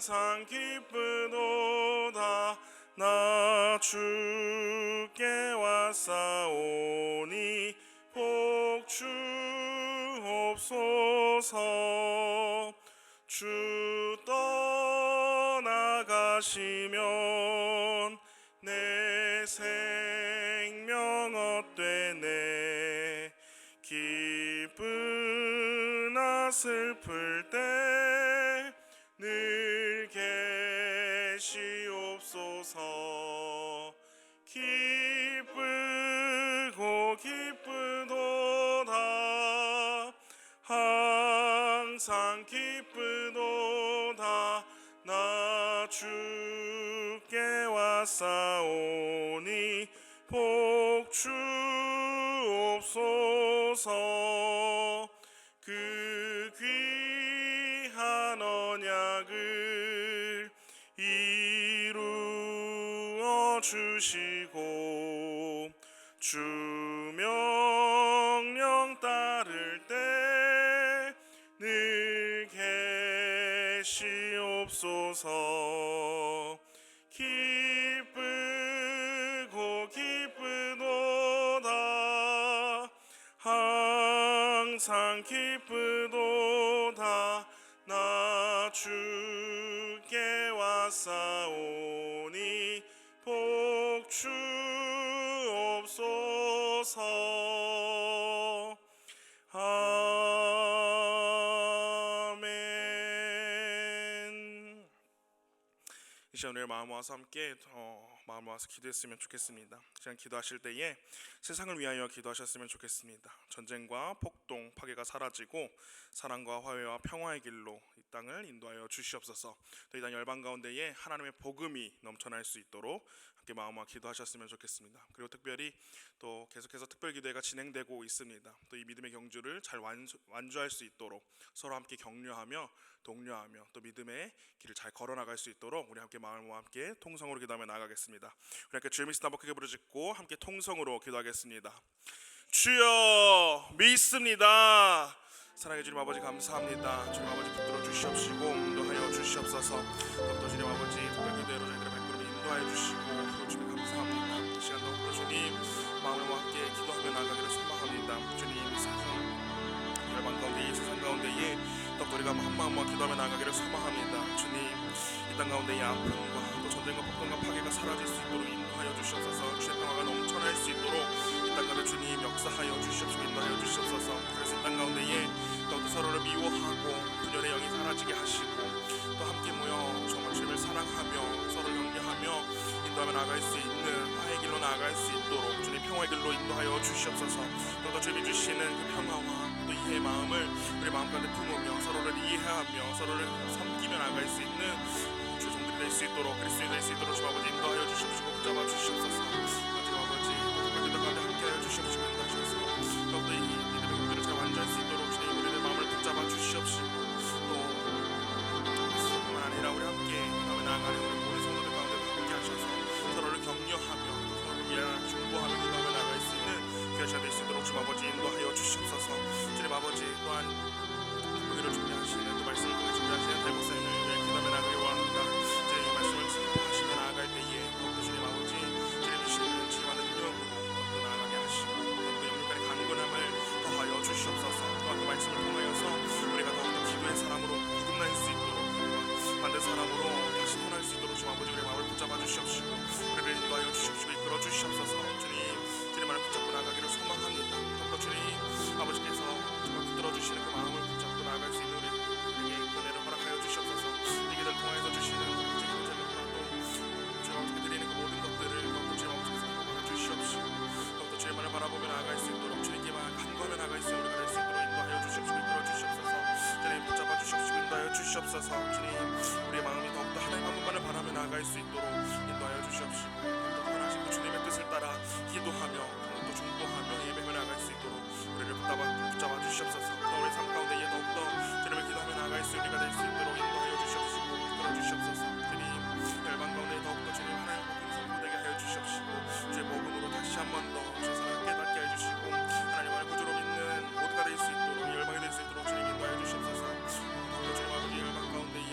항상 기쁘도다. 나 주께 왔사오니 복 주옵소서. 주 떠나가시면 내 생명 헛되네. 기쁘나 슬플 때 늘 계시옵소서. 기쁘고 기쁘도다. 항상 기쁘도다. 나 주께 왔사오니 복 주옵소서. 그 귀한 언약을 이루어 주시고 주 명령 따를 때 늘 계시옵소서. 기쁘고 기쁘도다. 항상 기쁘도다. 나 주께 왔사오니 복 주옵소서. 아멘. 이 시간 우리의 마음 모아서 함께 마음 모아서 기도했으면 좋겠습니다. 그냥 기도하실 때에 세상을 위하여 기도하셨으면 좋겠습니다. 전쟁과 폭동, 파괴가 사라지고 사랑과 화해와 평화의 길로 이 땅을 인도하여 주시옵소서. 또 이 땅 열방 가운데에 하나님의 복음이 넘쳐날 수 있도록 함께 마음 모아 기도하셨으면 좋겠습니다. 그리고 특별히 또 계속해서 특별 기도회가 진행되고 있습니다. 또 이 믿음의 경주를 잘 완주할 수 있도록 서로 함께 격려하며 독려하며 또 믿음의 길을 잘 걸어나갈 수 있도록 우리 함께 마음을 모아 함께 통성으로 기도하며 나아가겠습니다. 우리 함께 주의 믿습니다. 크게 부르짖고 함께 통성으로 기도하겠습니다. 주여 믿습니다. 사랑해 주님 아버지 감사합니다. 주님 아버지 붙들어 주시옵시고 인도하여 주시옵소서. 더욱더 주님 아버지 특별 기도회로 저희들의 발걸음을 인도하여 주시고 주님 감사합니다. 이 시간 더욱더 주님 마음을 모아 함께 기도하며 나아가기를 소망합니다. 주님 이 세상 열방 가운데 이 세상 가운데에 더욱더 우리가 한 마음 모아 기도하며 나아가기를 소망합니다. 주님 이 땅 가운데 이 아픔과 또 전쟁과 폭동과 파괴가 사라질 수 있도록 인도하여 주시옵소서. 주의 평화가 넘쳐날 수 있도록 이 땅 가운데 주님 역사하여 주시옵시고 인도하여 주시옵소서. 그래서 이 땅 가운데에 또 서로를 미워하고 분열의 영이 사라지게 하시고 또 함께 모여 정말 주님을 사랑하며 서로를 격려하며 인도하며 나아갈 수 있는 화해의 길로 나아갈 수 있도록 주님 평화의 길로 인도하여 주시옵소서. 또 주님이 주시는 그 평화와 또 이해의 마음을 우리 마음 가운데 품으며 서로를 이해하며 서로를 섬기며 나아갈 수 있는 주 종들이 될 수 있도록 그리스도인이 될 수 있도록 주 아버지 인도하여 주시옵시고 붙잡아 주시옵소서. 주 아버지 특별 기도 가운데 함께하여 주시옵시고 인도하셔서 더욱더 이 믿음의 경주를 잘 완주할 수 있도록 주님 우리의 마음을 붙잡아 주시옵시고 또 뿐만 아니라 우리 함께 마음에 나아가는 우리 모든 성도들 가운데 함께 하셔서 서로를 격려하며 서로를 위하여 중보하며 기도하며 나아갈 수 있는 귀한 시간 될 수 있도록 주 아버지 인도하여 주시옵소서. 주님 아버지 또한 우리를 준비하시는 또 말씀을 통해 준비하시는 대목사님을 위해 기도하며 나아가기 원합니다. 주님 이 말씀을 증거하시며 나아갈 때에 더욱더 주님 아버지 주님 주시는 지혜와 능력으로 더욱더 나아가게 하시고 더욱더 영육간의 강건함을 더하여 주시옵소서. 또한 그 말씀을 통하여서 우리가 더욱더 기도의 사람으로 거듭날 수 있도록 만든 사람으로 다시 태어날 수 있도록 주 아버지 우리의 마음을 붙잡아 주시옵시고 우리를 인도하여 주시옵시고 이끌어 주시옵소서. 주님만을 붙잡고 나아가기를 소망합니다. 더욱더 주님 아버지께서 정말 붙들어 주시는 그 마음을 붙잡고 나아갈 수 있는 우리에게 은혜를 허락하여 주시옵소서. 이 길을 통하여서 주시는 국제 경제력과 또 주님 아버지께 드리는 그 모든 것들을 더욱더 주님 아버지께서 인도하여 주시옵시고 더욱더 주님만을 바라보며 나아갈 수 있도록 주님께만 간구하며 나아갈 수 있는 우리가 될 수 있도록 인도하여 주시옵시고 이끌어 주시옵소서. 주님 붙잡아 주시옵시고 인도하여 주시옵소서. 주님 우리의 마음이 더욱더 하나님 한 분만을 바라며 나아갈 수 있도록 인도하여 주시옵시고 더욱더 하나씩 그 주님의 뜻을 따라 기도하며 또 중보하며 예배하며 나아갈 수 있도록 우리를 붙잡아 주시옵소서. 또 우리 삶 가운데에 더욱더 주님을 기도하며 나아갈 수 우리가 될 수 있도록 인도하여 주시옵시고 이끌어 주시옵소서. 주님 열방 가운데 더욱더 주님 하나님과 공성부 되게 하여 주시옵시고 주의 복음으로 다시 한 번 더 주의 사랑을 깨닫게 하여 주시고 하나님을 구주로 믿는 모두가 될 수 있도록 열방이 될 수 있도록 주님 인도하여 주시옵소서. 더욱더 주님 아버지 열방 가운데에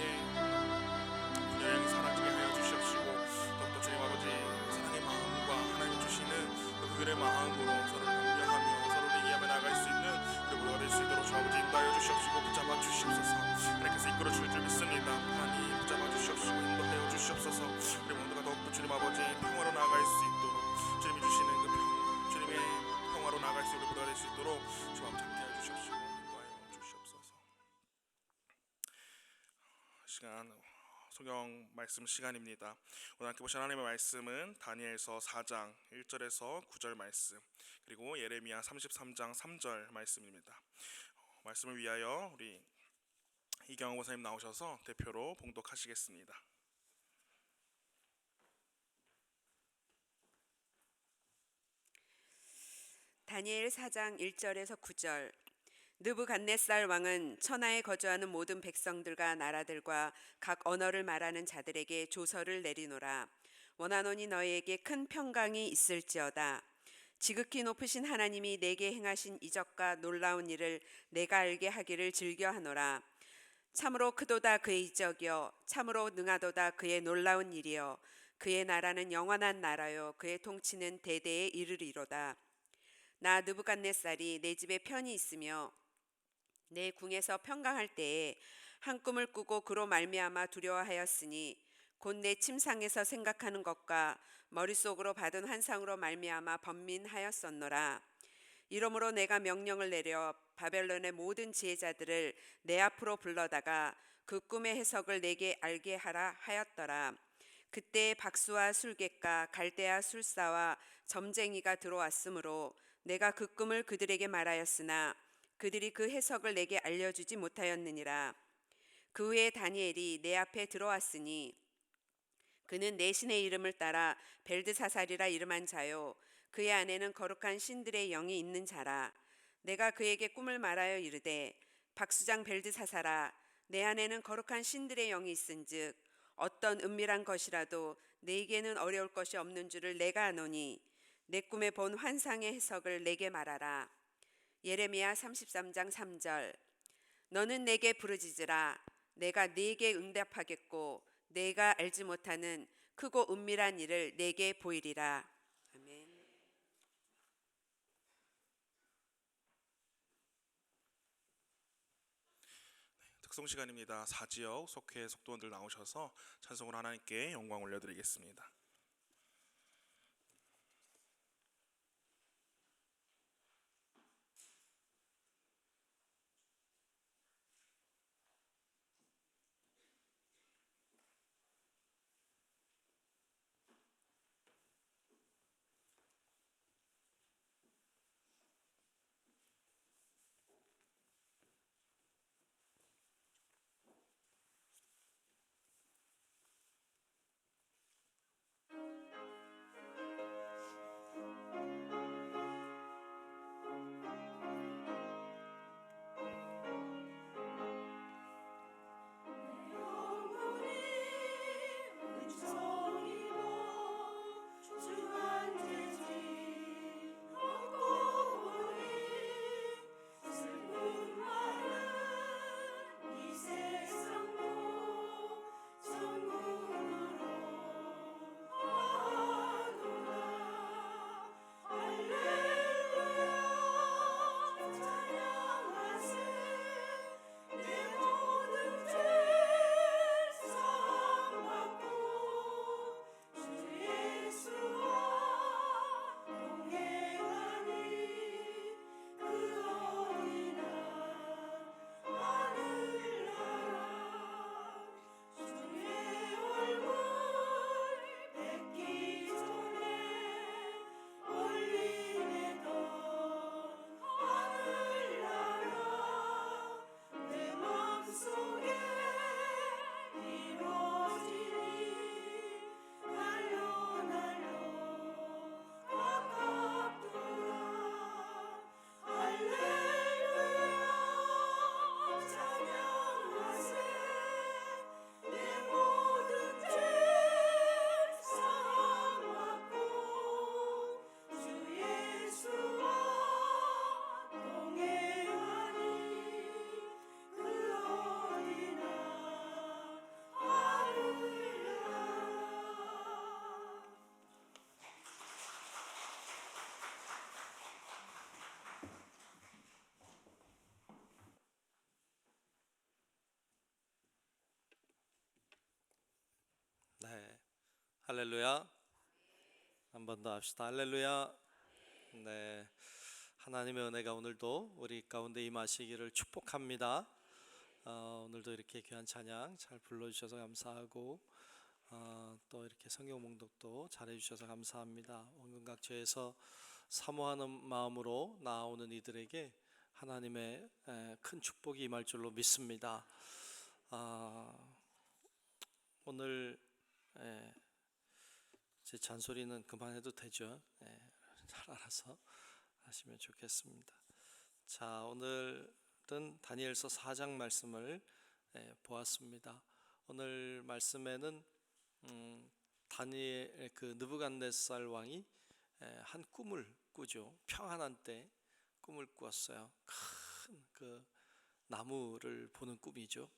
시간 성경 말씀 시간입니다. 오늘 함께 보실 하나님의 말씀은 다니엘서 4장 1절에서 9절 말씀, 그리고 예레미야 33장 3절 말씀입니다. 말씀을 위하여 우리 이경호 목사님 나오셔서 대표로 봉독하시겠습니다. 다니엘 4장 1절에서 9절. 느부갓네살 왕은 천하에 거주하는 모든 백성들과 나라들과 각 언어를 말하는 자들에게 조서를 내리노라. 원하노니 너희에게 큰 평강이 있을지어다. 지극히 높으신 하나님이 내게 행하신 이적과 놀라운 일을 내가 알게 하기를 즐겨하노라. 참으로 크도다 그의 이적이요 참으로 능하도다 그의 놀라운 일이요 그의 나라는 영원한 나라요 그의 통치는 대대에 이르리로다. 나 느부갓네살이 내 집에 편히 있으며 내 궁에서 평강할 때에 한 꿈을 꾸고 그로 말미암아 두려워하였으니 곧 내 침상에서 생각하는 것과 머릿속으로 받은 환상으로 말미암아 번민하였었노라. 이러므로 내가 명령을 내려 바벨론의 모든 지혜자들을 내 앞으로 불러다가 그 꿈의 해석을 내게 알게 하라 하였더라. 그때 박수와 술객과 갈대아 술사와 점쟁이가 들어왔으므로 내가 그 꿈을 그들에게 말하였으나 그들이 그 해석을 내게 알려주지 못하였느니라. 그 후에 다니엘이 내 앞에 들어왔으니 그는 내 신의 이름을 따라 벨드사살이라 이름한 자요 그의 안에는 거룩한 신들의 영이 있는 자라. 내가 그에게 꿈을 말하여 이르되 박수장 벨드사살아, 내 안에는 거룩한 신들의 영이 있은즉 어떤 은밀한 것이라도 네게는 어려울 것이 없는 줄을 내가 아노니 내 꿈에 본 환상의 해석을 내게 말하라. 예레미야 33장 3절. 너는 내게 부르짖으라. 내가 네게 응답하겠고 내가 알지 못하는 크고 은밀한 일을 내게 보이리라. 아멘. 특송 시간입니다. 4지역 속회 속도원들 나오셔서 찬송을 하나님께 영광 올려드리겠습니다. 네, 할렐루야. 한 번 더 합시다. 할렐루야. 네, 하나님의 은혜가 오늘도 우리 가운데 임하시기를 축복합니다. 오늘도 이렇게 귀한 찬양 잘 불러주셔서 감사하고 또 이렇게 성경 봉독도 잘해주셔서 감사합니다. 온갖각처에서 사모하는 마음으로 나아오는 이들에게 하나님의 큰 축복이 임할 줄로 믿습니다. 오늘 제 잔소리는 그만해도 되죠? 잘 알아서 하시면 좋겠습니다. 자, 오늘은 다니엘서 4장 말씀을 보았습니다. 오늘 말씀에는 다니엘 그 느부갓네살 왕이 한 꿈을 꾸죠. 평안한 때 꿈을 꾸었어요. 큰 그 나무를 보는 꿈이죠.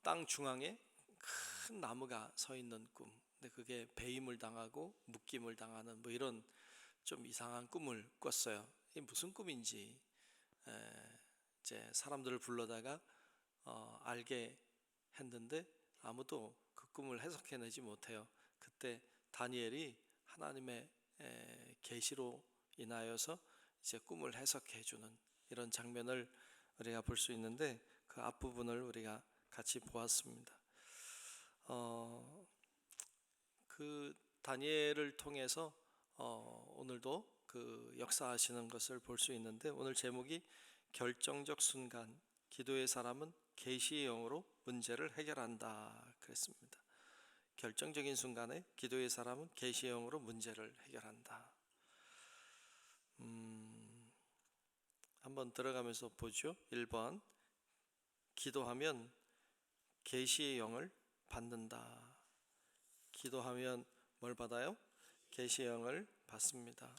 땅 중앙에 큰 나무가 서 있는 꿈. 근데 그게 배임을 당하고 묶임을 당하는 뭐 이런 좀 이상한 꿈을 꿨어요. 이게 무슨 꿈인지 이제 사람들을 불러다가 알게 했는데 아무도 그 꿈을 해석해내지 못해요. 그때 다니엘이 하나님의 계시로 인하여서 이제 꿈을 해석해주는 이런 장면을 우리가 볼 수 있는데 그 앞부분을 우리가 같이 보았습니다. 그 다니엘을 통해서 오늘도 그 역사하시는 것을 볼 수 있는데 오늘 제목이 결정적 순간 기도의 사람은 계시의 영으로 문제를 해결한다 그랬습니다. 결정적인 순간에 기도의 사람은 계시의 영으로 문제를 해결한다. 한번 들어가면서 보죠. 1번 기도하면 계시의 영을 받는다. 기도하면 뭘 받아요? 계시의 영을 받습니다.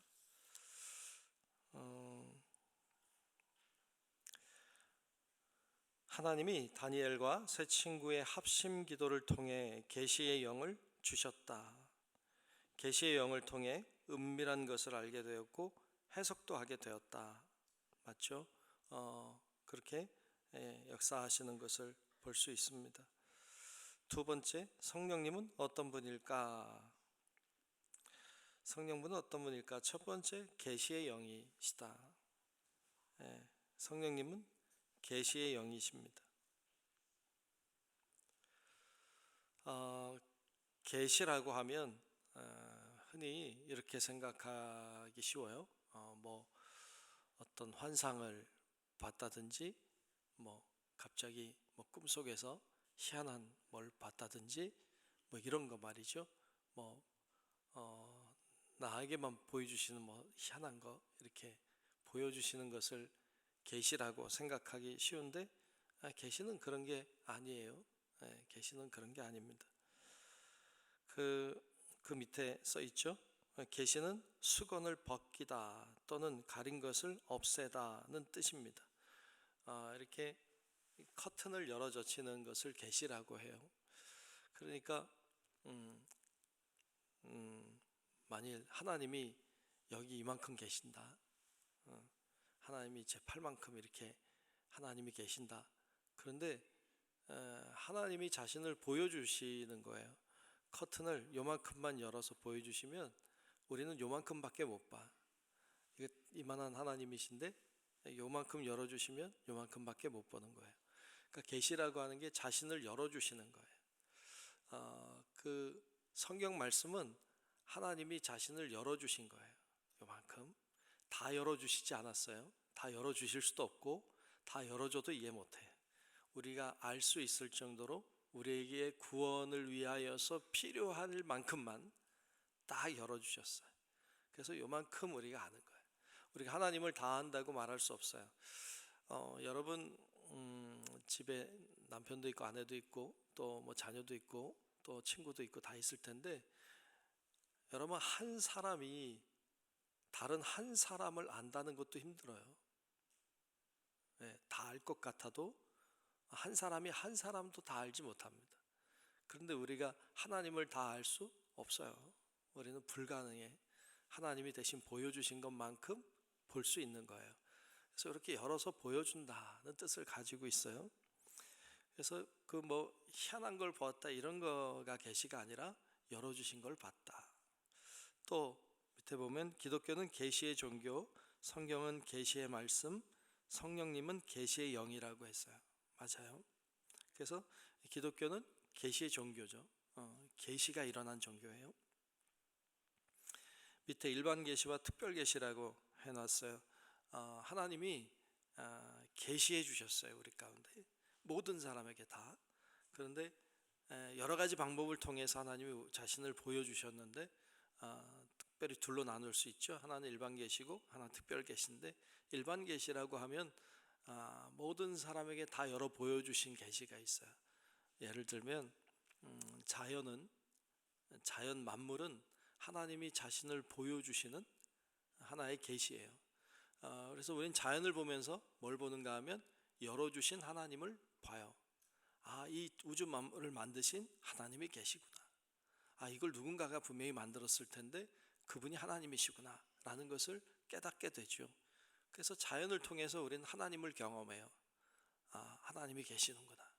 하나님이 다니엘과 세 친구의 합심 기도를 통해 계시의 영을 주셨다. 계시의 영을 통해 은밀한 것을 알게 되었고 해석도 하게 되었다. 맞죠? 그렇게 역사하시는 것을 볼 수 있습니다. 두 번째, 성령님은 어떤 분일까? 성령님은 어떤 분일까? 첫 번째, 계시의 영이시다. 성령님은 계시의 영이십니다. 계시라고 하면 흔히 이렇게 생각하기 쉬워요. 뭐 어떤 환상을 봤다든지, 뭐 갑자기 뭐 꿈속에서 희한한 뭘 봤다든지, 뭐 이런 거 말이죠. 뭐 나에게만 보여주시는 뭐 희한한 거 이렇게 보여주시는 것을 계시라고 생각하기 쉬운데 계시는 그런 게 아니에요. 계시는 그런 게 아닙니다. 그 밑에 써 있죠. 계시는 수건을 벗기다 또는 가린 것을 없애다는 뜻입니다. 이렇게 커튼을 열어 젖히는 것을 계시라고 해요. 그러니까 만일 하나님이 여기 이만큼 계신다. 하나님이 제 팔만큼 이렇게 하나님이 계신다. 그런데 하나님이 자신을 보여주시는 거예요. 커튼을 요만큼만 열어서 보여주시면 우리는 요만큼밖에 못 봐. 이만한 하나님이신데 요만큼 열어주시면 요만큼밖에 못 보는 거예요. 그러니까 계시라고 하는 게 자신을 열어주시는 거예요. 그 성경 말씀은 하나님이 자신을 열어주신 거예요. 요만큼 다 열어주시지 않았어요. 다 열어주실 수도 없고 다 열어줘도 이해 못해. 우리가 알 수 있을 정도로 우리에게 구원을 위하여서 필요할 만큼만 딱 열어주셨어요. 그래서 요만큼 우리가 아는 거예요. 우리가 하나님을 다 안다고 말할 수 없어요. 여러분 집에 남편도 있고 아내도 있고 또 뭐 자녀도 있고 또 친구도 있고 다 있을 텐데 여러분 한 사람이 다른 한 사람을 안다는 것도 힘들어요. 다 알 것 같아도 한 사람이 한 사람도 다 알지 못합니다. 그런데 우리가 하나님을 다 알 수 없어요. 우리는 불가능해. 하나님이 대신 보여주신 것만큼 볼 수 있는 거예요. 그래서 이렇게 열어서 보여준다는 뜻을 가지고 있어요. 그래서 그 뭐 희한한 걸 보았다 이런 거가 계시가 아니라 열어주신 걸 봤다. 또 밑에 보면 기독교는 계시의 종교, 성경은 계시의 말씀, 성령님은 계시의 영이라고 했어요. 맞아요. 그래서 기독교는 계시의 종교죠. 계시가 일어난 종교예요. 밑에 일반 계시와 특별 계시라고 해놨어요. 하나님이 계시해 주셨어요. 우리 가운데 모든 사람에게 다. 그런데 여러 가지 방법을 통해서 하나님이 자신을 보여주셨는데 특별히 둘로 나눌 수 있죠. 하나는 일반 계시고 하나는 특별 계시인데, 일반 계시라고 하면 모든 사람에게 다 열어 보여주신 계시가 있어요. 예를 들면 자연 만물은 하나님이 자신을 보여주시는 하나의 계시예요. 그래서 우리는 자연을 보면서 뭘 보는가 하면 열어주신 하나님을 봐요. 이 우주 만물을 만드신 하나님이 계시구나. 이걸 누군가가 분명히 만들었을 텐데 그분이 하나님이시구나 라는 것을 깨닫게 되죠. 그래서 자연을 통해서 우리는 하나님을 경험해요. 하나님이 계시는구나.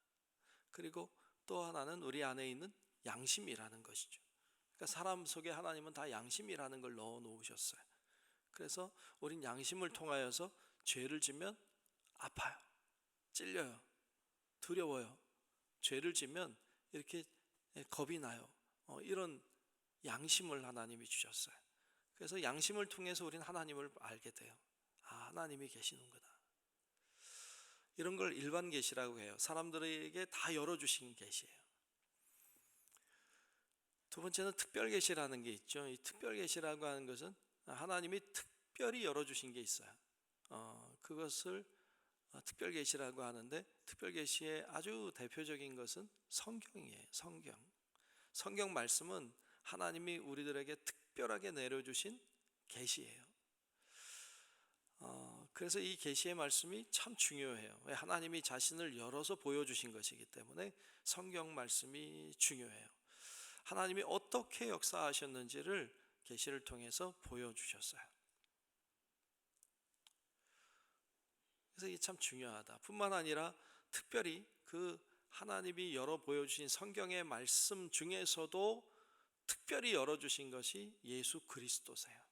그리고 또 하나는 우리 안에 있는 양심이라는 것이죠. 그러니까 사람 속에 하나님은 다 양심이라는 걸 넣어 놓으셨어요. 그래서 우린 양심을 통하여서 죄를 지면 아파요, 찔려요, 두려워요. 죄를 지면 이렇게 겁이 나요. 이런 양심을 하나님이 주셨어요. 그래서 양심을 통해서 우리는 하나님을 알게 돼요. 하나님이 계시는구나. 이런 걸 일반 계시라고 해요. 사람들에게 다 열어주신 계시예요. 두 번째는 특별 계시라는 게 있죠. 이 특별 계시라고 하는 것은 하나님이 특별히 열어주신 게 있어요. 그것을 특별 계시라고 하는데, 특별 계시의 아주 대표적인 것은 성경이에요. 성경 말씀은 하나님이 우리들에게 특별하게 내려주신 계시예요. 그래서 이 계시의 말씀이 참 중요해요. 왜? 하나님이 자신을 열어서 보여주신 것이기 때문에 성경 말씀이 중요해요. 하나님이 어떻게 역사하셨는지를 계시를 통해서 보여주셨어요. 그래서 이게 참 중요하다. 뿐만 아니라 특별히 그 하나님이 열어 보여주신 성경의 말씀 중에서도 특별히 열어주신 것이 예수 그리스도세요.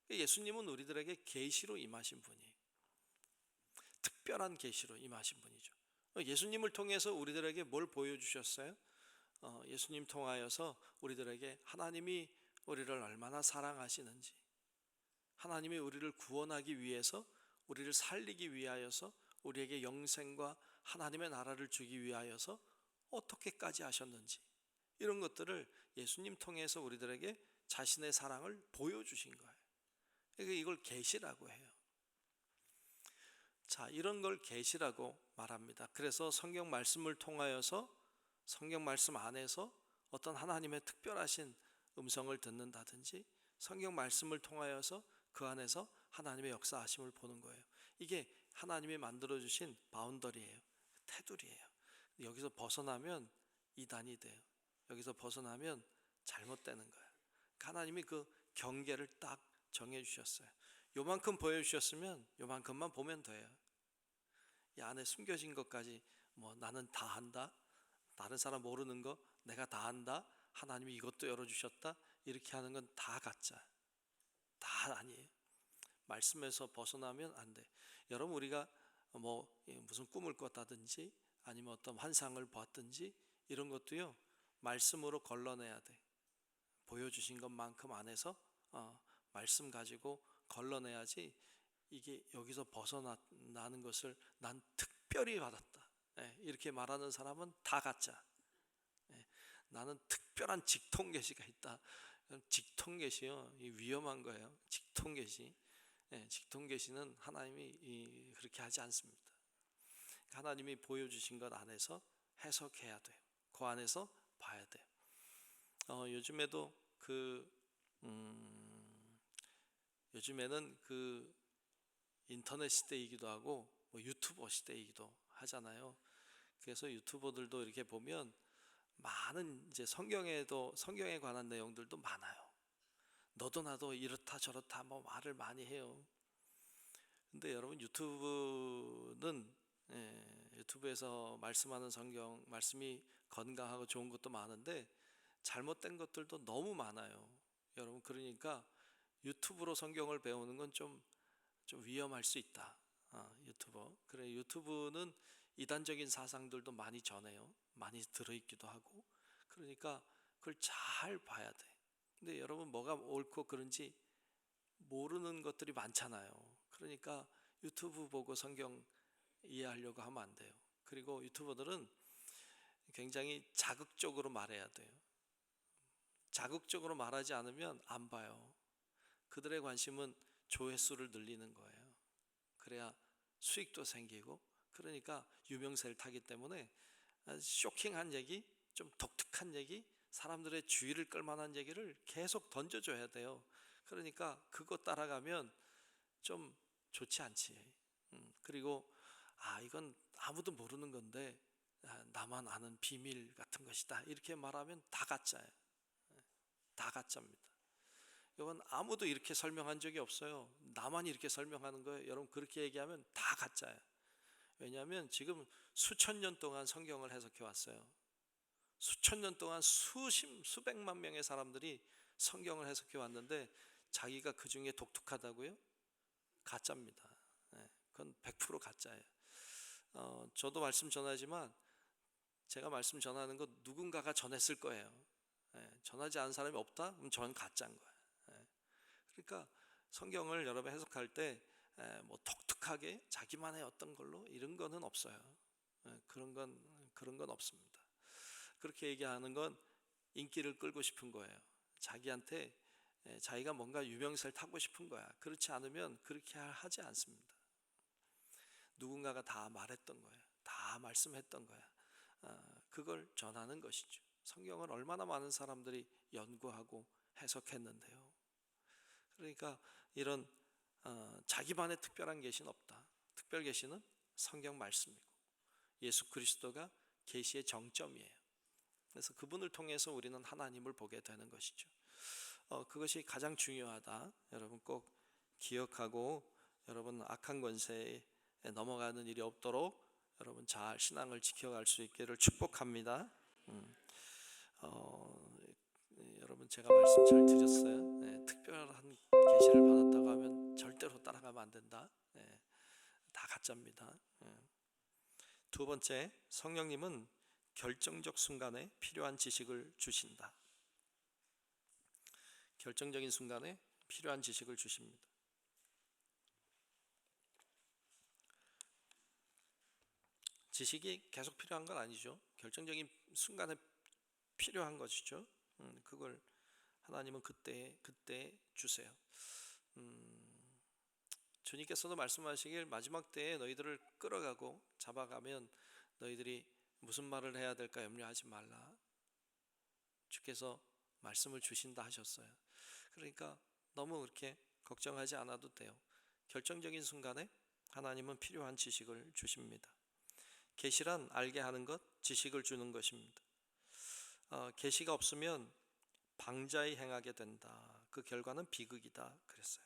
예수님은 우리들에게 계시로 임하신 분이에요. 특별한 계시로 임하신 분이죠. 예수님을 통해서 우리들에게 뭘 보여주셨어요? 예수님 통하여서 우리들에게 하나님이 우리를 얼마나 사랑하시는지, 하나님이 우리를 구원하기 위해서, 우리를 살리기 위하여서, 우리에게 영생과 하나님의 나라를 주기 위하여서 어떻게까지 하셨는지, 이런 것들을 예수님 통해서 우리들에게 자신의 사랑을 보여주신 거예요. 그러니까 이걸 계시라고 해요. 자, 이런 걸 계시라고 말합니다. 그래서 성경 말씀을 통하여서, 성경 말씀 안에서 어떤 하나님의 특별하신 음성을 듣는다든지, 성경 말씀을 통하여서 그 안에서 하나님의 역사하심을 보는 거예요. 이게 하나님이 만들어주신 바운더리예요. 테두리예요. 여기서 벗어나면 이단이 돼요. 여기서 벗어나면 잘못되는 거예요. 하나님이 그 경계를 딱 정해주셨어요. 요만큼 보여주셨으면 요만큼만 보면 돼요. 이 안에 숨겨진 것까지 나는 다 한다, 다른 사람 모르는 거 내가 다 한다, 하나님이 이것도 열어주셨다, 이렇게 하는 건 다 가짜, 다 아니에요. 말씀에서 벗어나면 안 돼. 여러분, 우리가 무슨 꿈을 꿨다든지 아니면 어떤 환상을 봤든지 이런 것도요, 말씀으로 걸러내야 돼. 보여주신 것만큼 안에서 말씀 가지고 걸러내야지, 이게 여기서 벗어나는 것을 난 특별히 받았다, 이렇게 말하는 사람은 다 가짜. 나는 특별한 직통계시가 있다. 직통계시요, 위험한 거예요. 직통계시. 직통계시는 하나님이 그렇게 하지 않습니다. 하나님이 보여주신 것 안에서 해석해야 돼요. 그 안에서 봐야 돼요. 요즘에도 요즘에는 인터넷 시대이기도 하고 유튜버 시대이기도 하잖아요. 그래서 유튜버들도 이렇게 보면 많은 이제 성경에 관한 내용들도 많아요. 너도 나도 이렇다 저렇다 말을 많이 해요. 근데 여러분, 유튜브에서 말씀하는 성경 말씀이 건강하고 좋은 것도 많은데 잘못된 것들도 너무 많아요. 여러분, 그러니까 유튜브로 성경을 배우는 건 좀 위험할 수 있다. 유튜브는 이단적인 사상들도 많이 전해요. 많이 들어있기도 하고. 그러니까 그걸 잘 봐야 돼. 근데 여러분 뭐가 옳고 그른지 모르는 것들이 많잖아요. 그러니까 유튜브 보고 성경 이해하려고 하면 안 돼요. 그리고 유튜버들은 굉장히 자극적으로 말해야 돼요. 자극적으로 말하지 않으면 안 봐요. 그들의 관심은 조회수를 늘리는 거예요. 그래야 수익도 생기고, 그러니까 유명세를 타기 때문에 쇼킹한 얘기, 좀 독특한 얘기, 사람들의 주의를 끌만한 얘기를 계속 던져줘야 돼요. 그러니까 그거 따라가면 좀 좋지 않지. 그리고 이건 아무도 모르는 건데 나만 아는 비밀 같은 것이다, 이렇게 말하면 다 가짜예요. 다 가짜입니다. 이건 아무도 이렇게 설명한 적이 없어요. 나만 이렇게 설명하는 거예요. 여러분 그렇게 얘기하면 다 가짜예요. 왜냐하면 지금 수천 년 동안 성경을 해석해 왔어요. 수천 년 동안 수백만 명의 사람들이 성경을 해석해 왔는데 자기가 그 중에 독특하다고요? 가짜입니다. 그건 100% 가짜예요. 저도 말씀 전하지만 제가 말씀 전하는 거 누군가가 전했을 거예요. 전하지 않은 사람이 없다? 그럼 저는 가짜인 거예요. 그러니까 성경을 여러분 해석할 때 뭐 독특하게 자기만의 어떤 걸로 이런 거는 없어요. 그런 건 없습니다. 그렇게 얘기하는 건 인기를 끌고 싶은 거예요. 자기한테 자기가 뭔가 유명세를 타고 싶은 거야. 그렇지 않으면 그렇게 하지 않습니다. 누군가가 다 말했던 거예요. 다 말씀했던 거야. 그걸 전하는 것이죠. 성경을 얼마나 많은 사람들이 연구하고 해석했는데요. 그러니까 이런 자기만의 특별한 계시는 없다. 특별 계시는 성경 말씀이고 예수 그리스도가 계시의 정점이에요. 그래서 그분을 통해서 우리는 하나님을 보게 되는 것이죠. 그것이 가장 중요하다. 여러분 꼭 기억하고 여러분 악한 권세에 넘어가는 일이 없도록 여러분 잘 신앙을 지켜갈 수 있기를 축복합니다. 여러분 제가 말씀 잘 드렸어요. 특별한 계시를 받았다고 하면 절대로 따라가면 안 된다. 다 가짜입니다. 두 번째, 성령님은 결정적 순간에 필요한 지식을 주신다. 결정적인 순간에 필요한 지식을 주십니다. 지식이 계속 필요한 건 아니죠. 결정적인 순간에 필요한 것이죠. 그걸 하나님은 그때 주세요. 주님께서도 말씀하시길 마지막 때에 너희들을 끌어가고 잡아가면 너희들이 무슨 말을 해야 될까 염려하지 말라. 주께서 말씀을 주신다 하셨어요. 그러니까 너무 그렇게 걱정하지 않아도 돼요. 결정적인 순간에 하나님은 필요한 지식을 주십니다. 계시란 알게 하는 것, 지식을 주는 것입니다. 계시가 없으면 방자히 행하게 된다. 그 결과는 비극이다 그랬어요.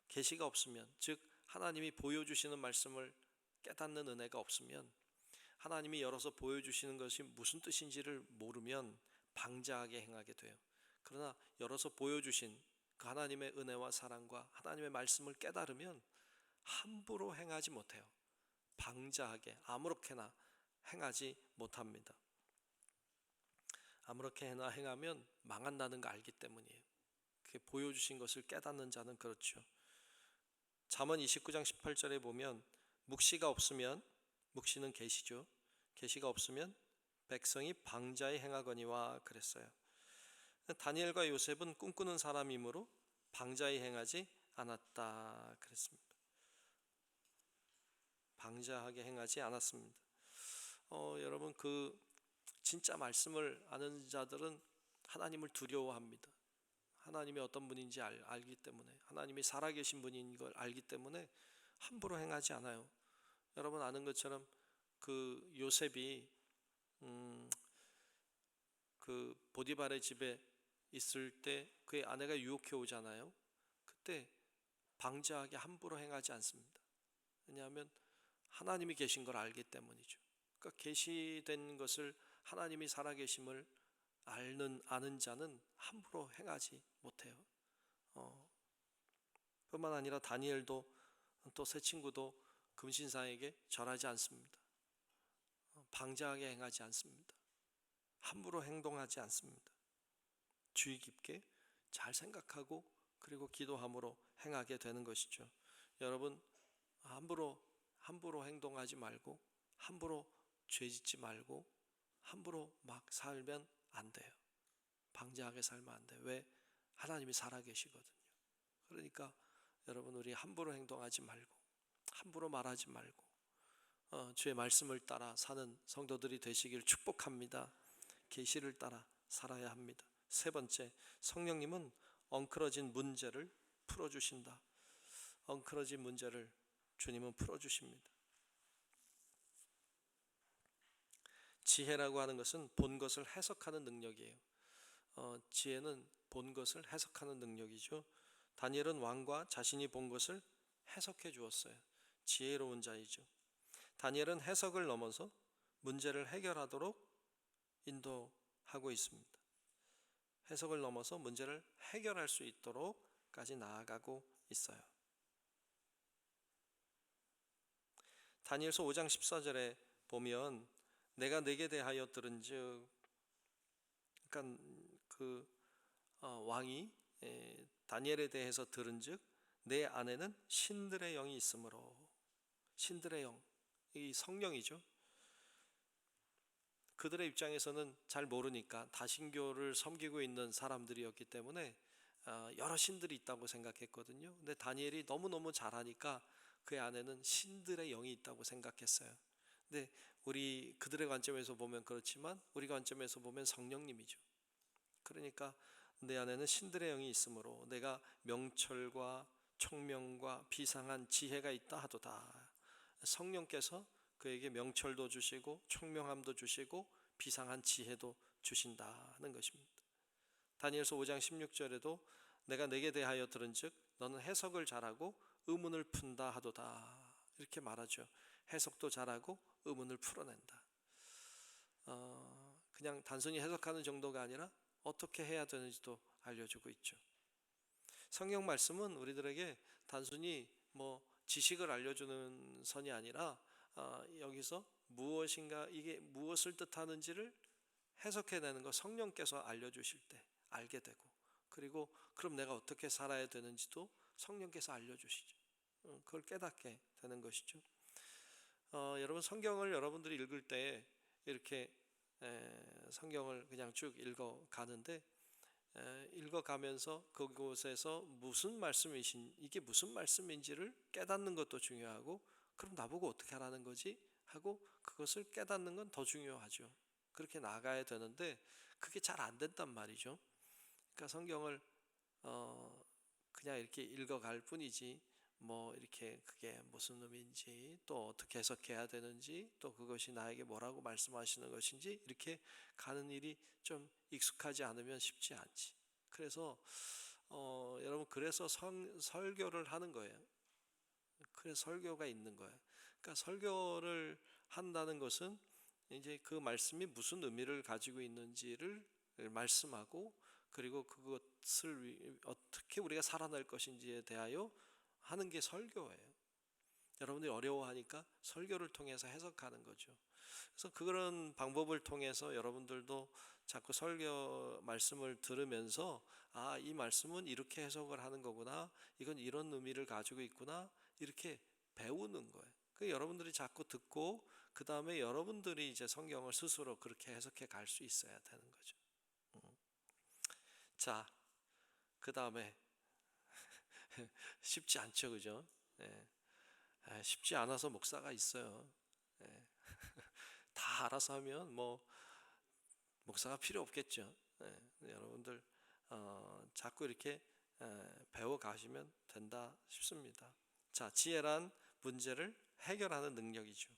계시가 없으면, 즉 하나님이 보여주시는 말씀을 깨닫는 은혜가 없으면, 하나님이 열어서 보여주시는 것이 무슨 뜻인지를 모르면 방자하게 행하게 돼요. 그러나 열어서 보여주신 그 하나님의 은혜와 사랑과 하나님의 말씀을 깨달으면 함부로 행하지 못해요. 방자하게 아무렇게나 행하지 못합니다. 아무렇게나 행하면 망한다는 거 알기 때문이에요. 그게 보여주신 것을 깨닫는 자는 그렇죠. 잠언 29장 18절에 보면 묵시가 없으면, 묵시는 계시죠. 계시가 없으면 백성이 방자히 행하거니와 그랬어요. 다니엘과 요셉은 꿈꾸는 사람이므로 방자히 행하지 않았다 그랬습니다. 방자하게 행하지 않았습니다. 여러분 그 진짜 말씀을 아는 자들은 하나님을 두려워합니다. 하나님이 어떤 분인지 알기 때문에, 하나님이 살아계신 분인 걸 알기 때문에 함부로 행하지 않아요. 여러분 아는 것처럼 그 요셉이 그 보디발의 집에 있을 때 그의 아내가 유혹해 오잖아요. 그때 방자하게 함부로 행하지 않습니다. 왜냐하면 하나님이 계신 걸 알기 때문이죠. 그러니까 계시된 것을, 하나님이 살아계심을 아는 자는 함부로 행하지 못해요. 뿐만 아니라 다니엘도 또 세 친구도 금신상에게 절하지 않습니다. 방자하게 행하지 않습니다. 함부로 행동하지 않습니다. 주의 깊게 잘 생각하고 그리고 기도함으로 행하게 되는 것이죠. 여러분, 함부로 행동하지 말고 함부로 죄짓지 말고 함부로 막 살면 안 돼요. 방자하게 살면 안 돼요. 왜? 하나님이 살아계시거든요. 그러니까 여러분, 우리 함부로 행동하지 말고 함부로 말하지 말고 주의 말씀을 따라 사는 성도들이 되시기를 축복합니다. 계시를 따라 살아야 합니다. 세 번째, 성령님은 엉클어진 문제를 풀어주신다. 엉클어진 문제를 주님은 풀어주십니다. 지혜라고 하는 것은 본 것을 해석하는 능력이에요. 지혜는 본 것을 해석하는 능력이죠. 다니엘은 왕과 자신이 본 것을 해석해 주었어요. 지혜로운 자이죠. 다니엘은 해석을 넘어서 문제를 해결하도록 인도하고 있습니다. 해석을 넘어서 문제를 해결할 수 있도록까지 나아가고 있어요. 다니엘서 5장 14절에 보면 내가 네게 대하여 들은즉, 그러니까 왕이 다니엘에 대해서 들은즉 내 안에는 신들의 영이 있으므로, 신들의 영, 이 성령이죠. 그들의 입장에서는 잘 모르니까 다신교를 섬기고 있는 사람들이었기 때문에 여러 신들이 있다고 생각했거든요. 근데 다니엘이 너무너무 잘하니까 그의 안에는 신들의 영이 있다고 생각했어요. 근데 우리 그들의 관점에서 보면 그렇지만 우리 관점에서 보면 성령님이죠. 그러니까 내 안에는 신들의 영이 있으므로 내가 명철과 총명과 비상한 지혜가 있다 하도다. 성령께서 그에게 명철도 주시고 총명함도 주시고 비상한 지혜도 주신다는 것입니다. 다니엘서 5장 16절에도 내가 네게 대하여 들은즉 너는 해석을 잘하고 의문을 푼다 하도다, 이렇게 말하죠. 해석도 잘하고 의문을 풀어낸다. 그냥 단순히 해석하는 정도가 아니라 어떻게 해야 되는지도 알려주고 있죠. 성경 말씀은 우리들에게 단순히 지식을 알려주는 선이 아니라 여기서 무엇인가, 이게 무엇을 뜻하는지를 해석해내는 거 성령께서 알려주실 때 알게 되고, 그리고 그럼 내가 어떻게 살아야 되는지도 성령께서 알려주시죠. 그걸 깨닫게 되는 것이죠. 여러분, 성경을 여러분들이 읽을 때 이렇게 성경을 그냥 쭉 읽어가는데 읽어가면서 그곳에서 무슨 이게 무슨 말씀인지를 깨닫는 것도 중요하고, 그럼 나보고 어떻게 하라는 거지? 하고 그것을 깨닫는 건 더 중요하죠. 그렇게 나가야 되는데 그게 잘 안 된단 말이죠. 그러니까 성경을 그냥 이렇게 읽어갈 뿐이지 이렇게 그게 무슨 의미인지, 또 어떻게 해석해야 되는지, 또 그것이 나에게 뭐라고 말씀하시는 것인지 이렇게 가는 일이 좀 익숙하지 않으면 쉽지 않지. 그래서 여러분, 그래서 설교를 하는 거예요. 그래서 설교가 있는 거예요. 그러니까 설교를 한다는 것은 이제 그 말씀이 무슨 의미를 가지고 있는지를 말씀하고, 그리고 그것을 어떻게 우리가 살아날 것인지에 대하여 하는 게 설교예요. 여러분들이 어려워하니까 설교를 통해서 해석하는 거죠. 그래서 그런 방법을 통해서 여러분들도 자꾸 설교 말씀을 들으면서 이 말씀은 이렇게 해석을 하는 거구나, 이건 이런 의미를 가지고 있구나, 이렇게 배우는 거예요. 그 여러분들이 자꾸 듣고 그 다음에 여러분들이 이제 성경을 스스로 그렇게 해석해 갈 수 있어야 되는 거죠. 자, 그 다음에 쉽지 않죠, 그죠? 쉽지 않아서 목사가 있어요. 다 알아서 하면 목사가 필요 없겠죠. 여러분들 자꾸 이렇게 배워 가시면 된다 싶습니다. 자, 지혜란 문제를 해결하는 능력이죠.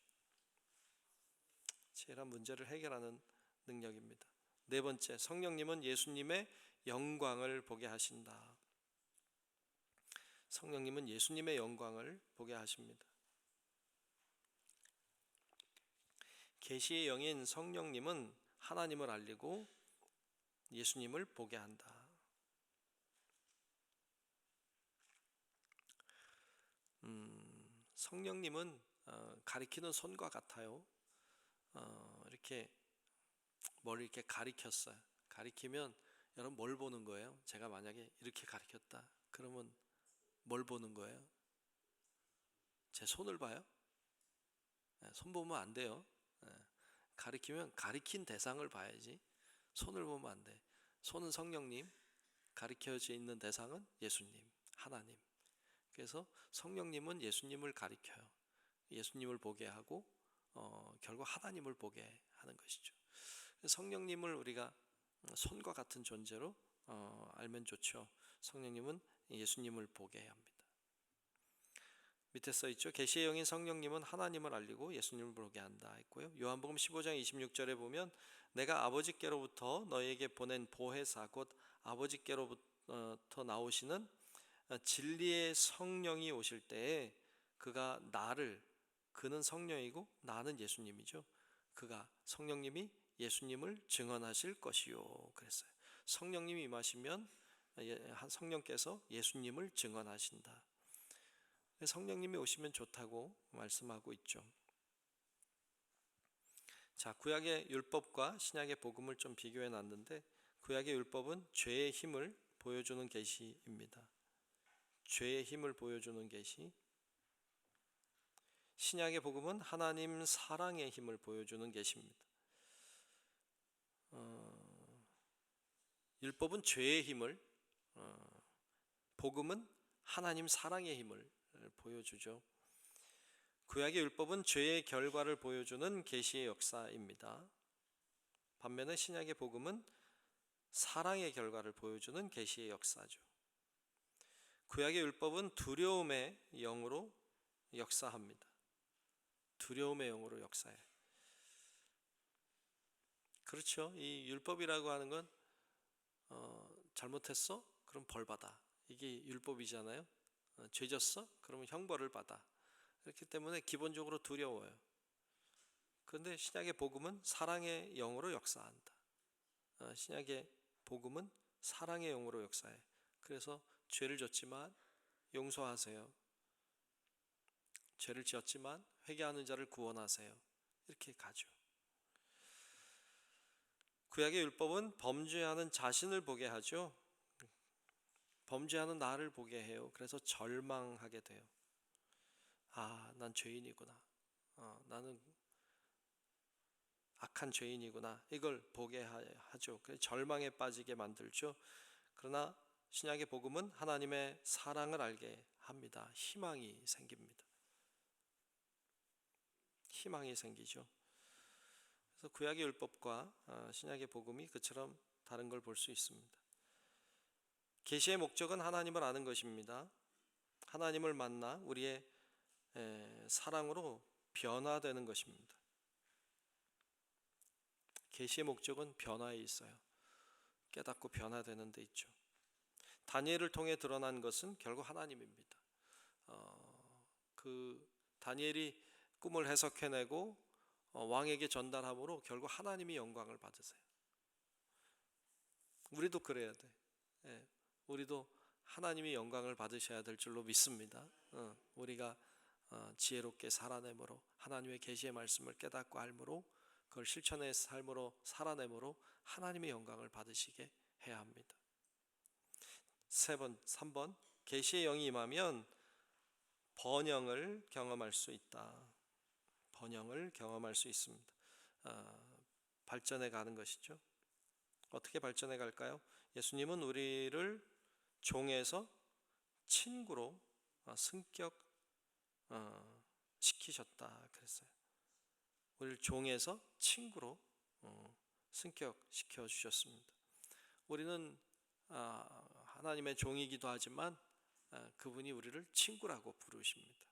지혜란 문제를 해결하는 능력입니다. 네 번째, 성령님은 예수님의 영광을 보게 하신다. 성령님은 예수님의 영광을 보게 하십니다. 계시의 영인 성령님은 하나님을 알리고 예수님을 보게 한다. 성령님은 가리키는 손과 같아요. 이렇게 뭘 이렇게 가리켰어요. 가리키면 여러분 뭘 보는 거예요? 제가 만약에 이렇게 가리켰다. 그러면 뭘 보는 거예요? 제 손을 봐요? 손 보면 안 돼요. 가리키면 가리킨 대상을 봐야지. 손을 보면 안 돼. 손은 성령님, 가리켜져 있는 대상은 예수님, 하나님. 그래서 성령님은 예수님을 가리켜요. 예수님을 보게 하고 결국 하나님을 보게 하는 것이죠. 성령님을 우리가 손과 같은 존재로 알면 좋죠. 성령님은 예수님을 보게 합니다. 밑에 써 있죠. 계시의 영인 성령님은 하나님을 알리고 예수님을 보게 한다 했고요. 요한복음 15장 26절에 보면 내가 아버지께로부터 너에게 보낸 보혜사 곧 아버지께로부터 나오시는 진리의 성령이 오실 때에 그가 그는 성령이고 나는 예수님이죠. 그가 성령님이 예수님을 증언하실 것이요 그랬어요. 성령님이 임하시면 성령께서 예수님을 증언하신다. 성령님이 오시면 좋다고 말씀하고 있죠. 자, 구약의 율법과 신약의 복음을 좀 비교해 놨는데 구약의 율법은 죄의 힘을 보여주는 계시입니다. 죄의 힘을 보여주는 계시. 신약의 복음은 하나님 사랑의 힘을 보여주는 계시입니다. 율법은 죄의 힘을, 복음은 하나님 사랑의 힘을 보여주죠. 구약의 율법은 죄의 결과를 보여주는 계시의 역사입니다. 반면에 신약의 복음은 사랑의 결과를 보여주는 계시의 역사죠. 구약의 율법은 두려움의 영으로 역사합니다. 두려움의 영으로 역사해. 그렇죠. 이 율법이라고 하는 건 잘못했어? 그럼 벌 받아. 이게 율법이잖아요. 죄졌어? 그러면 형벌을 받아. 그렇기 때문에 기본적으로 두려워요. 그런데 신약의 복음은 사랑의 영으로 역사한다. 신약의 복음은 사랑의 영으로 역사해. 그래서 죄를 졌지만 용서하세요. 죄를 지었지만 회개하는 자를 구원하세요. 이렇게 가죠. 구약의 율법은 범죄하는 자신을 보게 하죠. 범죄하는 나를 보게 해요. 그래서 절망하게 돼요. 아, 난 죄인이구나. 나는 악한 죄인이구나. 이걸 보게 하죠. 그래서 절망에 빠지게 만들죠. 그러나 신약의 복음은 하나님의 사랑을 알게 합니다. 희망이 생깁니다. 희망이 생기죠. 그래서 구약의 율법과 신약의 복음이 그처럼 다른 걸 볼 수 있습니다. 계시의 목적은 하나님을 아는 것입니다. 하나님을 만나 우리의 사랑으로 변화되는 것입니다. 계시의 목적은 변화에 있어요. 깨닫고 변화되는 데 있죠. 다니엘을 통해 드러난 것은 결국 하나님입니다. 그 다니엘이 꿈을 해석해내고 왕에게 전달함으로 결국 하나님이 영광을 받으세요. 우리도 그래야 돼. 우리도 하나님이 영광을 받으셔야 될 줄로 믿습니다. 우리가 지혜롭게 살아내므로 하나님의 계시의 말씀을 깨닫고 알므로 그걸 실천의 삶으로 살아내므로 하나님의 영광을 받으시게 해야 합니다. 3번 계시의 영이 임하면 번영을 경험할 수 있다. 번영을 경험할 수 있습니다. 발전해 가는 것이죠. 어떻게 발전해 갈까요? 예수님은 우리를 종에서 친구로 승격 시키셨다 그랬어요. 우리를 종에서 친구로 승격시켜 주셨습니다. 우리는 하나님의 종이기도 하지만 그분이 우리를 친구라고 부르십니다.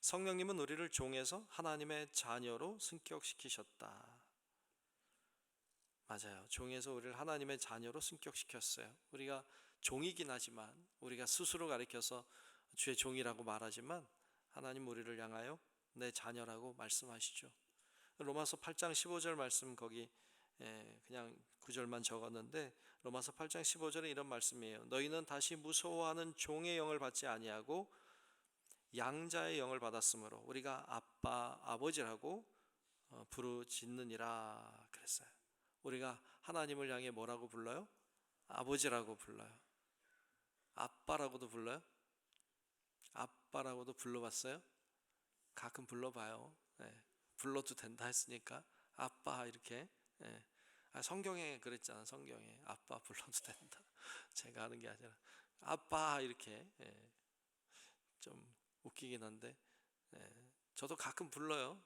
성령님은 우리를 종에서 하나님의 자녀로 승격시키셨다. 맞아요. 종에서 우리를 하나님의 자녀로 승격시켰어요. 우리가 종이긴 하지만 우리가 스스로 가리켜서 주의 종이라고 말하지만 하나님 우리를 향하여 내 자녀라고 말씀하시죠. 로마서 8장 15절 말씀 거기 그냥 9절만 적었는데 로마서 8장 15절에 이런 말씀이에요. 너희는 다시 무서워하는 종의 영을 받지 아니하고 양자의 영을 받았으므로 우리가 아빠 아버지라고 부르짖느니라 그랬어요. 우리가 하나님을 향해 뭐라고 불러요? 아버지라고 불러요. 아빠라고도 불러요? 아빠라고도 불러봤어요? 가끔 불러봐요. 예, 불러도 된다 했으니까 아빠 이렇게. 예. 성경에 그랬잖아. 성경에 아빠 불러도 된다. 제가 하는 게 아니라 아빠 이렇게. 예, 좀 웃기긴 한데 저도 가끔 불러요.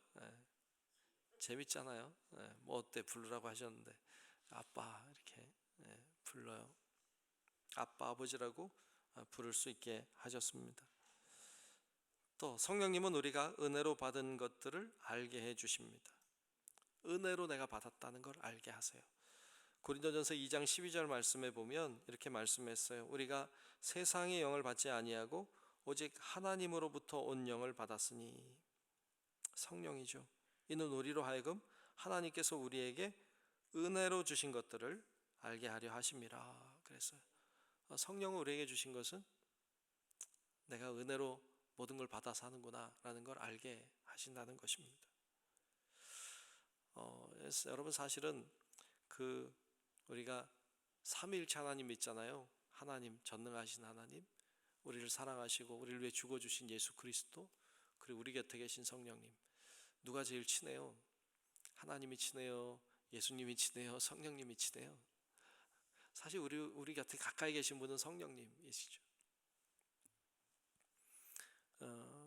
재밌잖아요. 뭐 어때 부르라고 하셨는데 아빠 이렇게 불러요. 아빠 아버지라고 부를 수 있게 하셨습니다. 또 성령님은 우리가 은혜로 받은 것들을 알게 해 주십니다. 은혜로 내가 받았다는 걸 알게 하세요. 고린도전서 2장 12절 말씀에 보면 이렇게 말씀했어요. 우리가 세상의 영을 받지 아니하고 오직 하나님으로부터 온 영을 받았으니. 성령이죠. 이는 우리로 하여금 하나님께서 우리에게 은혜로 주신 것들을 알게 하려 하심이라 그랬어요. 성령을 우리에게 주신 것은 내가 은혜로 모든 걸 받아서 하는구나 라는 걸 알게 하신다는 것입니다. 여러분 사실은 우리가 삼위일체 하나님 있잖아요. 하나님, 전능하신 하나님, 우리를 사랑하시고 우리를 위해 죽어주신 예수 그리스도, 그리고 우리 곁에 계신 성령님, 누가 제일 친해요? 하나님이 친해요? 예수님이 친해요? 성령님이 친해요? 사실 우리 곁에 가까이 계신 분은 성령님이시죠.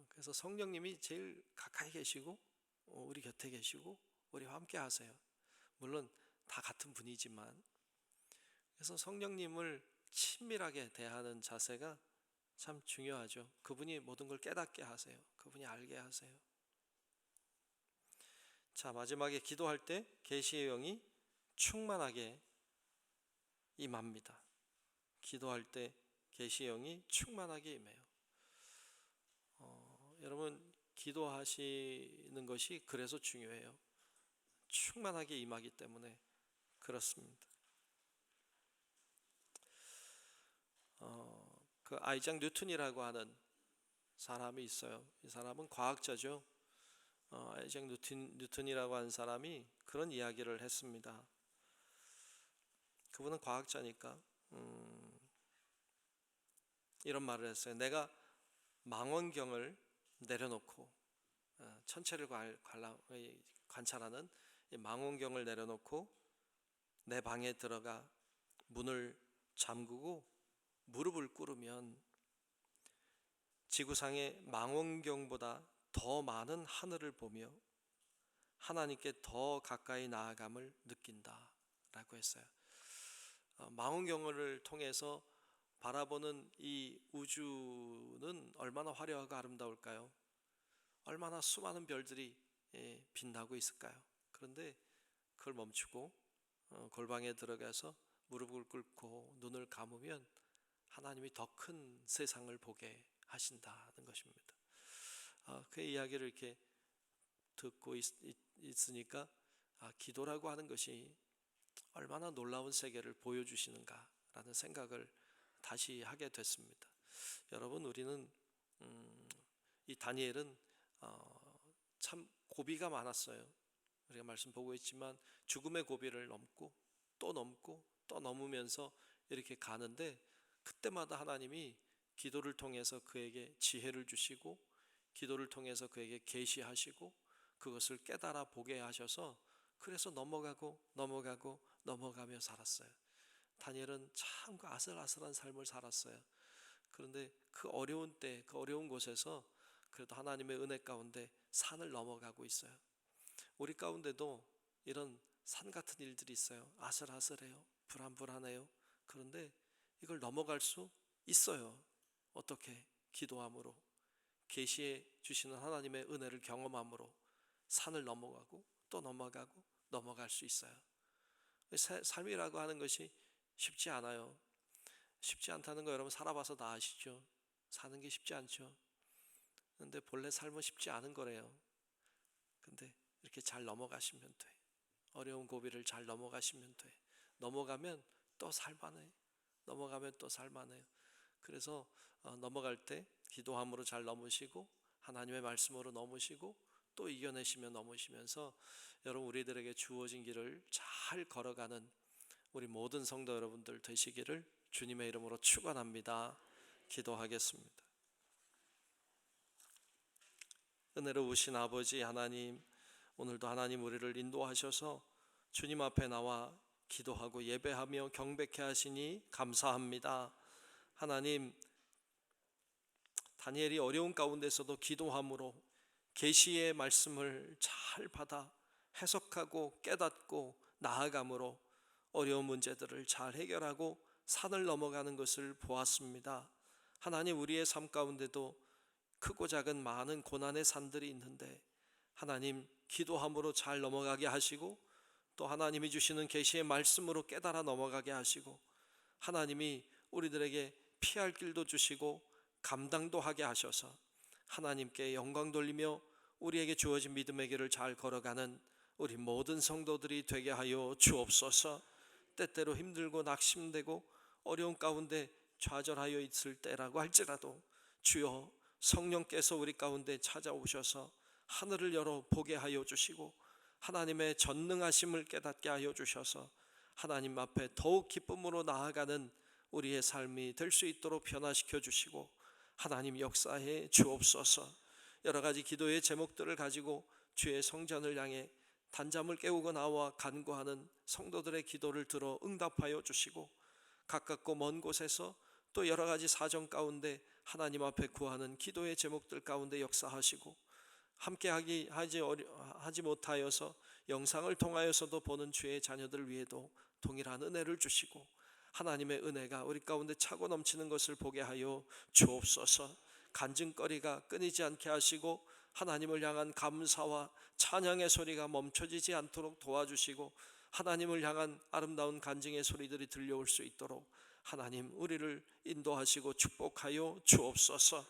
그래서 성령님이 제일 가까이 계시고 우리 곁에 계시고 우리와 함께 하세요. 물론 다 같은 분이지만. 그래서 성령님을 친밀하게 대하는 자세가 참 중요하죠. 그분이 모든 걸 깨닫게 하세요. 그분이 알게 하세요. 자, 마지막에 기도할 때 계시의 영이 충만하게 임합니다. 기도할 때 계시의 영이 충만하게 임해요. 여러분 기도하시는 것이 그래서 중요해요. 충만하게 임하기 때문에 그렇습니다. 그 아이작 뉴턴이라고 하는 사람이 있어요. 이 사람은 과학자죠. 아이작 뉴턴이라고 하는 사람이 그런 이야기를 했습니다. 그분은 과학자니까 이런 말을 했어요. 내가 망원경을 내려놓고 천체를 관찰하는 망원경을 내려놓고 내 방에 들어가 문을 잠그고 무릎을 꿇으면 지구상의 망원경보다 더 많은 하늘을 보며 하나님께 더 가까이 나아감을 느낀다 라고 했어요. 망원경을 통해서 바라보는 이 우주는 얼마나 화려하고 아름다울까요? 얼마나 수많은 별들이 빛나고 있을까요? 그런데 그걸 멈추고 골방에 들어가서 무릎을 꿇고 눈을 감으면 하나님이 더 큰 세상을 보게 하신다는 것입니다. 그 이야기를 이렇게 듣고 있으니까 기도라고 하는 것이 얼마나 놀라운 세계를 보여주시는가라는 생각을 다시 하게 됐습니다. 여러분 우리는 이 다니엘은 참 고비가 많았어요. 우리가 말씀 보고 있지만 죽음의 고비를 넘고 또 넘고 또 넘으면서 이렇게 가는데 그때마다 하나님이 기도를 통해서 그에게 지혜를 주시고 기도를 통해서 그에게 계시하시고 그것을 깨달아 보게 하셔서 그래서 넘어가며 살았어요. 다니엘은 참 그 아슬아슬한 삶을 살았어요. 그런데 그 어려운 때, 그 어려운 곳에서 그래도 하나님의 은혜 가운데 산을 넘어가고 있어요. 우리 가운데도 이런 산 같은 일들이 있어요. 아슬아슬해요. 불안해요. 그런데 이걸 넘어갈 수 있어요. 어떻게? 기도함으로, 계시해 주시는 하나님의 은혜를 경험함으로 산을 넘어가고 또 넘어갈 수 있어요. 삶이라고 하는 것이 쉽지 않아요. 쉽지 않다는 거 여러분 살아봐서 다 아시죠? 사는 게 쉽지 않죠. 근데 본래 삶은 쉽지 않은 거래요. 근데 이렇게 잘 넘어가시면 돼. 어려운 고비를 잘 넘어가시면 돼. 넘어가면 또 살만해. 그래서 넘어갈 때 기도함으로 잘 넘으시고 하나님의 말씀으로 넘으시고 또 이겨내시며 넘으시면서 여러분 우리들에게 주어진 길을 잘 걸어가는 우리 모든 성도 여러분들 되시기를 주님의 이름으로 축원합니다. 기도하겠습니다. 은혜로우신 아버지 하나님, 오늘도 하나님 우리를 인도하셔서 주님 앞에 나와 기도하고 예배하며 경배케 하시니 감사합니다. 하나님, 다니엘이 어려운 가운데서도 기도함으로 계시의 말씀을 잘 받아 해석하고 깨닫고 나아감으로 어려운 문제들을 잘 해결하고 산을 넘어가는 것을 보았습니다. 하나님, 우리의 삶 가운데도 크고 작은 많은 고난의 산들이 있는데 하나님, 기도함으로 잘 넘어가게 하시고 또 하나님이 주시는 계시의 말씀으로 깨달아 넘어가게 하시고 하나님이 우리들에게 피할 길도 주시고 감당도 하게 하셔서 하나님께 영광 돌리며 우리에게 주어진 믿음의 길을 잘 걸어가는 우리 모든 성도들이 되게 하여 주옵소서. 때때로 힘들고 낙심되고 어려운 가운데 좌절하여 있을 때라고 할지라도 주여 성령께서 우리 가운데 찾아오셔서 하늘을 열어 보게 하여 주시고 하나님의 전능하심을 깨닫게 하여 주셔서 하나님 앞에 더욱 기쁨으로 나아가는 우리의 삶이 될 수 있도록 변화시켜 주시고 하나님 역사해 주옵소서. 여러 가지 기도의 제목들을 가지고 주의 성전을 향해 단잠을 깨우고 나와 간구하는 성도들의 기도를 들어 응답하여 주시고 가깝고 먼 곳에서 또 여러 가지 사정 가운데 하나님 앞에 구하는 기도의 제목들 가운데 역사하시고 함께 하지 못하여서 영상을 통하여서도 보는 주의 자녀들 위에도 동일한 은혜를 주시고 하나님의 은혜가 우리 가운데 차고 넘치는 것을 보게 하여 주옵소서. 간증거리가 끊이지 않게 하시고 하나님을 향한 감사와 찬양의 소리가 멈춰지지 않도록 도와주시고 하나님을 향한 아름다운 간증의 소리들이 들려올 수 있도록 하나님 우리를 인도하시고 축복하여 주옵소서.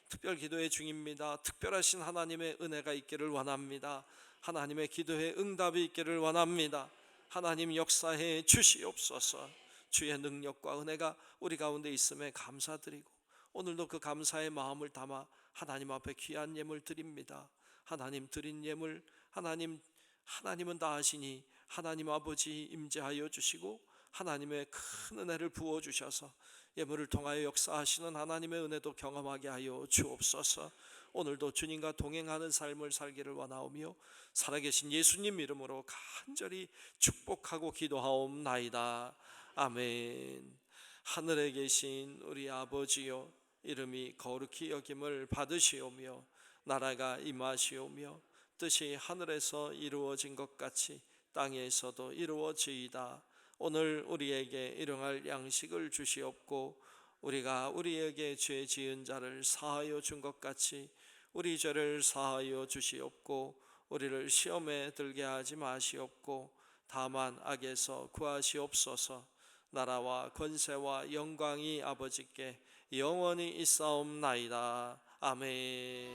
특별 기도의 중입니다. 특별하신 하나님의 은혜가 있기를 원합니다. 하나님의 기도에 응답이 있기를 원합니다. 하나님 역사해 주시옵소서. 주의 능력과 은혜가 우리 가운데 있음에 감사드리고 오늘도 그 감사의 마음을 담아 하나님 앞에 귀한 예물 드립니다. 하나님 드린 예물 하나님은 다 아시니 하나님 아버지 임재하여 주시고 하나님의 큰 은혜를 부어 주셔서 예물을 통하여 역사하시는 하나님의 은혜도 경험하게 하여 주옵소서. 오늘도 주님과 동행하는 삶을 살기를 원하오며 살아계신 예수님 이름으로 간절히 축복하고 기도하옵나이다. 아멘. 하늘에 계신 우리 아버지여, 이름이 거룩히 여김을 받으시오며 나라가 임하시오며 뜻이 하늘에서 이루어진 것 같이 땅에서도 이루어지이다. 오늘 우리에게 일용할 양식을 주시옵고 우리가 우리에게 죄 지은 자를 사하여 준 것 같이 우리 죄를 사하여 주시옵고 우리를 시험에 들게 하지 마시옵고 다만 악에서 구하시옵소서. 나라와 권세와 영광이 아버지께 영원히 있사옵나이다. 아멘.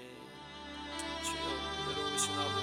주여, 외로우신 아버지